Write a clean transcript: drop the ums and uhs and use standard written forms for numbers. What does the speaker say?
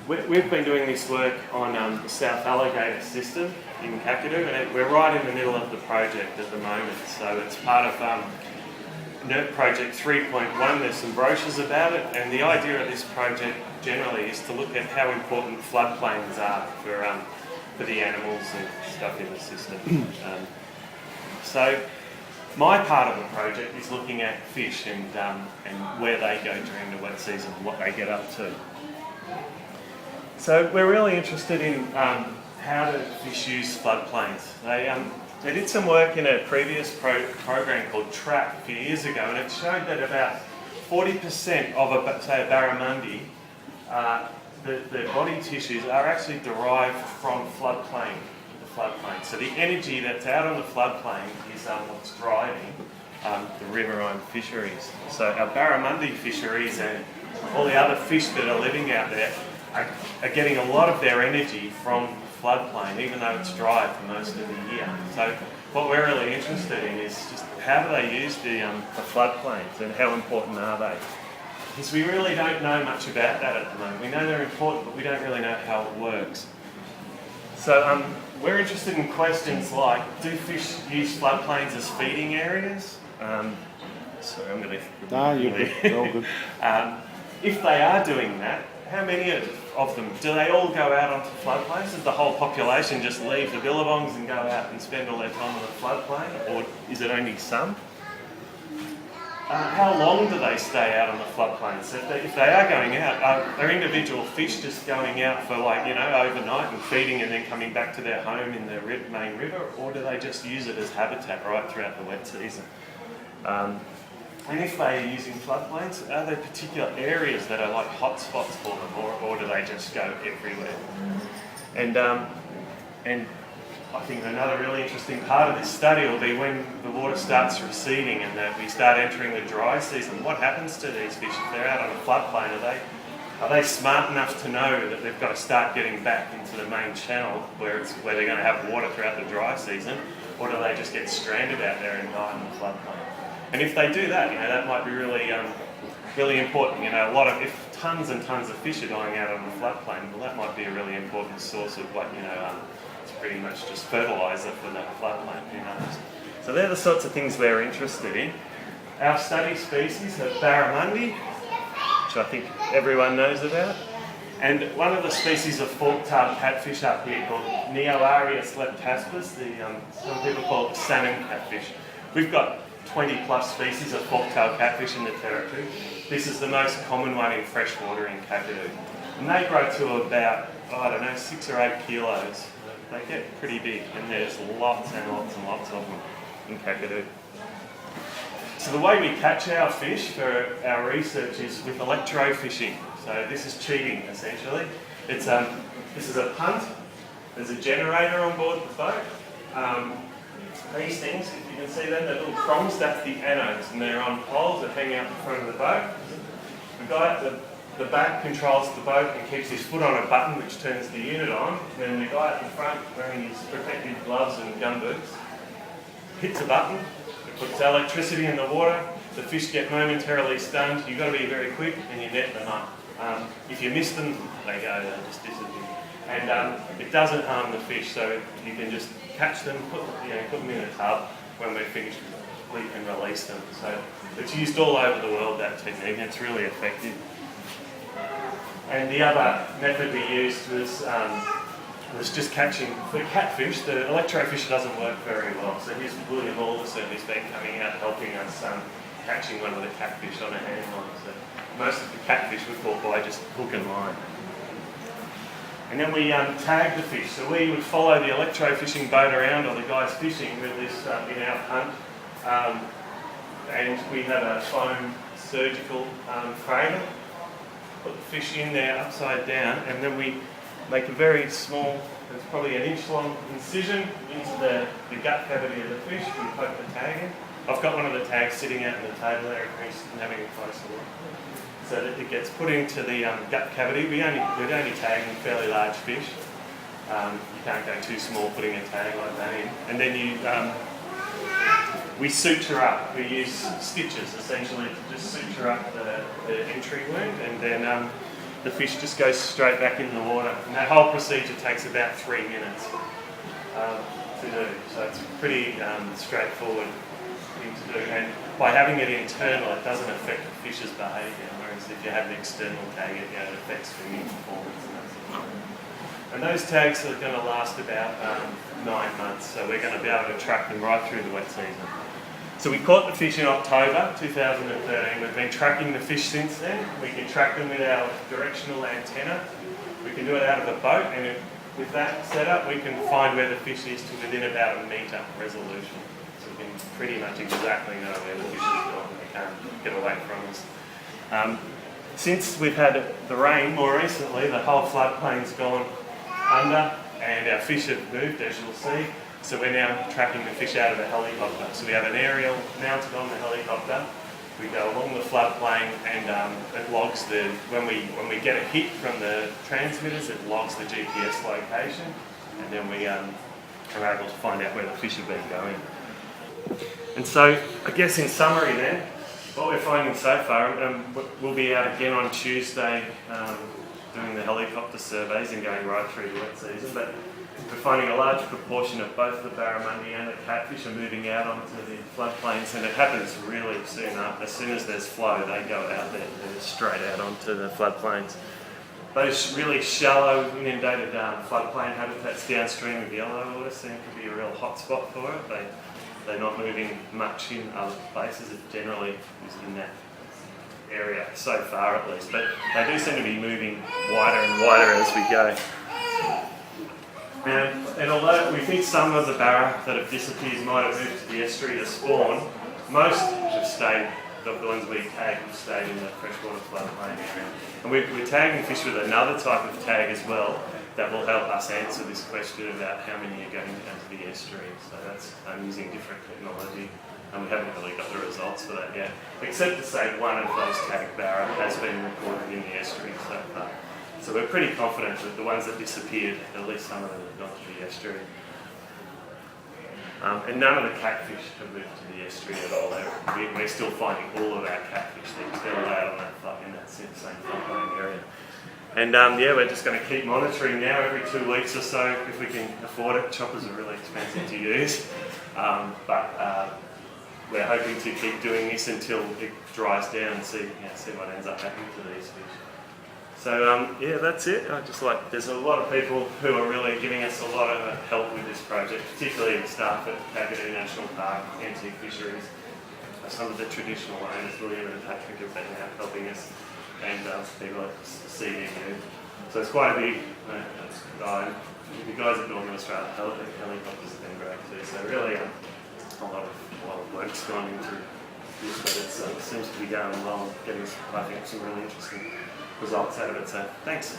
We've been doing this work on the South Alligator system in Kakadu, and we're right in the middle of the project at the moment. So it's part of NERT Project 3.1. There's some brochures about it, and the idea of this project generally is to look at how important floodplains are for the animals and stuff in the system. So my part of the project is looking at fish and where they go during the wet season and what they get up to. So we're really interested in how do fish use floodplains. They did some work in a previous program called TRAP a few years ago, and it showed that about 40% of, say, a barramundi, the body tissues are actually derived from floodplain. So the energy that's out on the floodplain is what's driving the riverine fisheries. So our barramundi fisheries and all the other fish that are living out there are getting a lot of their energy from floodplain, even though it's dry for most of the year. So what we're really interested in is just how do they use the floodplains and how important are they? Because we really don't know much about that at the moment. We know they're important, but we don't really know how it works. So we're interested in questions like, do fish use floodplains as feeding areas? Sorry, I'm going to... No, you're good. All good. If they are doing that, how many of them? Do they all go out onto floodplains? Does the whole population just leave the billabongs and go out and spend all their time on the floodplain? Or is it only some? How long do they stay out on the floodplains? If they are going out, are individual fish just going out for overnight and feeding and then coming back to their home in the main river, or do they just use it as habitat right throughout the wet season? And if they are using floodplains, are there particular areas that are like hotspots for them, or do they just go everywhere? And I think another really interesting part of this study will be when the water starts receding and that we start entering the dry season. What happens to these fish if they're out on a floodplain? Are they smart enough to know that they've got to start getting back into the main channel where they're going to have water throughout the dry season, or do they just get stranded out there and die on the floodplain? And if they do that, that might be really, really important. If tons and tons of fish are dying out on the floodplain, well, that might be a really important source of it's pretty much just fertiliser for that floodplain. Who knows? So they're the sorts of things we're interested in. Our study species are barramundi, which I think everyone knows about, and one of the species of fork-tailed catfish up here called Neoarius leptaspis. Some people call it salmon catfish. We've got 20 plus species of fork-tailed catfish in the territory. This is the most common one in freshwater in Kakadu. And they grow to about, 6 or 8 kilos. They get pretty big, and there's lots and lots and lots of them in Kakadu. So the way we catch our fish for our research is with electro fishing. So this is cheating, essentially. This is a punt. There's a generator on board the boat. These things, if you can see them, they're little prongs, that's the anodes, and they're on poles that hang out in front of the boat. The guy at the back controls the boat and keeps his foot on a button which turns the unit on. And then the guy at the front, wearing his protective gloves and gumboots, hits a button, it puts electricity in the water, the fish get momentarily stunned. You've got to be very quick and you net them up. If you miss them, they just disappear. And it doesn't harm the fish, so you can just catch them, put them in a tub. When we're finished, we can release them. So it's used all over the world, that technique, and it's really effective. And the other method we used was just catching, for catfish, the electrofisher doesn't work very well. So here's William Alderson, who's been coming out helping us catching one of the catfish on a hand line. So most of the catfish were caught by just hook and line. And then we tag the fish. So we would follow the electro fishing boat around, or the guys fishing with this in our punt. And we have a foam surgical cradle. Put the fish in there upside down, and then we make a very small, it's probably an inch long incision into the gut cavity of the fish. We poke the tag in. I've got one of the tags sitting out on the table there and having a closer look. So that it gets put into the gut cavity. We're only tagging fairly large fish. You can't go too small putting a tag like that in. And then we suture up. We use stitches essentially to just suture up the entry wound, and then the fish just goes straight back in the water. And that whole procedure takes about 3 minutes to do. So it's a pretty straightforward thing to do. And by having it internal, it doesn't affect the fish's behaviour. Whereas if you have the external tag, it affects swimming performance and that sort of thing. And those tags are going to last about 9 months. So we're going to be able to track them right through the wet season. So we caught the fish in October 2013. We've been tracking the fish since then. We can track them with our directional antenna. We can do it out of a boat, and with that setup we can find where the fish is to within about a metre resolution. So we can pretty much exactly know where the fish is gone. They can't get away from us. Since we've had the rain more recently, the whole floodplain's gone under and our fish have moved, as you'll see. So we're now tracking the fish out of a helicopter. So we have an aerial mounted on the helicopter. We go along the floodplain and it logs when we get a hit from the transmitters, it logs the GPS location, and then we are able to find out where the fish have been going. And so I guess in summary then, what we're finding so far, we'll be out again on Tuesday doing the helicopter surveys and going right through the wet season. But we're finding a large proportion of both the barramundi and the catfish are moving out onto the floodplains, and it happens really soon after. As soon as there's flow, they go out there, they're straight out onto the floodplains. Those really shallow, inundated floodplain habitats downstream of yellow water seem to be a real hot spot for it. They're not moving much in other places. It generally is in that area, so far at least. But they do seem to be moving wider and wider as we go. And although we think some of the barra that have disappeared might have moved to the estuary to spawn, most have stayed, the ones we tagged have stayed in the freshwater floodplain area. And we're tagging fish with another type of tag as well that will help us answer this question about how many are going into the estuary. So that's using different technology, and we haven't really got the results for that yet, except to say one of those tagged barra has been recorded in the estuary so far. So we're pretty confident that the ones that disappeared, at least some of them have gone to the estuary. And none of the catfish have moved to the estuary at all. We're still finding all of our catfish. They're still out on in that same floodplain area. And we're just going to keep monitoring now every 2 weeks or so if we can afford it. Choppers are really expensive to use. But we're hoping to keep doing this until it dries down and see what ends up happening to these fish. So that's it. There's a lot of people who are really giving us a lot of help with this project, particularly the staff at Jabiru National Park, Antique Fisheries. Some of the traditional owners, William and Patrick, have been out helping us, and people like CDU. So it's quite a big the guys at Northern Australia helicopters have been great too. So really a lot of work's gone into this, but it seems to be going well, getting I think some really interesting results out of it. So thanks.